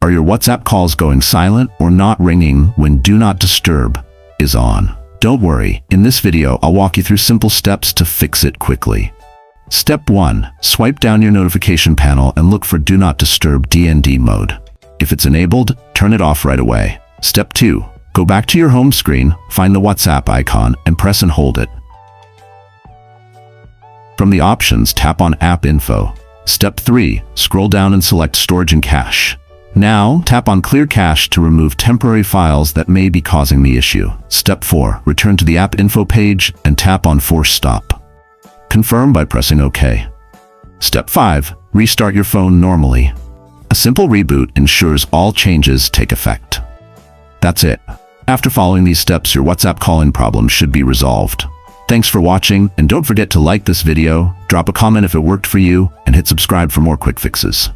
Are your WhatsApp calls going silent or not ringing when Do Not Disturb is on? Don't worry, in this video I'll walk you through simple steps to fix it quickly. Step 1. Swipe down your notification panel and look for Do Not Disturb DND mode. If it's enabled, turn it off right away. Step 2. Go back to your home screen, find the WhatsApp icon, and press and hold it. From the options, tap on App Info. Step 3. Scroll down and select Storage and Cache. Now, tap on Clear Cache to remove temporary files that may be causing the issue. Step 4. Return to the App Info page and tap on Force Stop. Confirm by pressing OK. Step 5. Restart your phone normally. A simple reboot ensures all changes take effect. That's it. After following these steps, your WhatsApp call-in problem should be resolved. Thanks for watching, and don't forget to like this video, drop a comment if it worked for you, and hit subscribe for more quick fixes.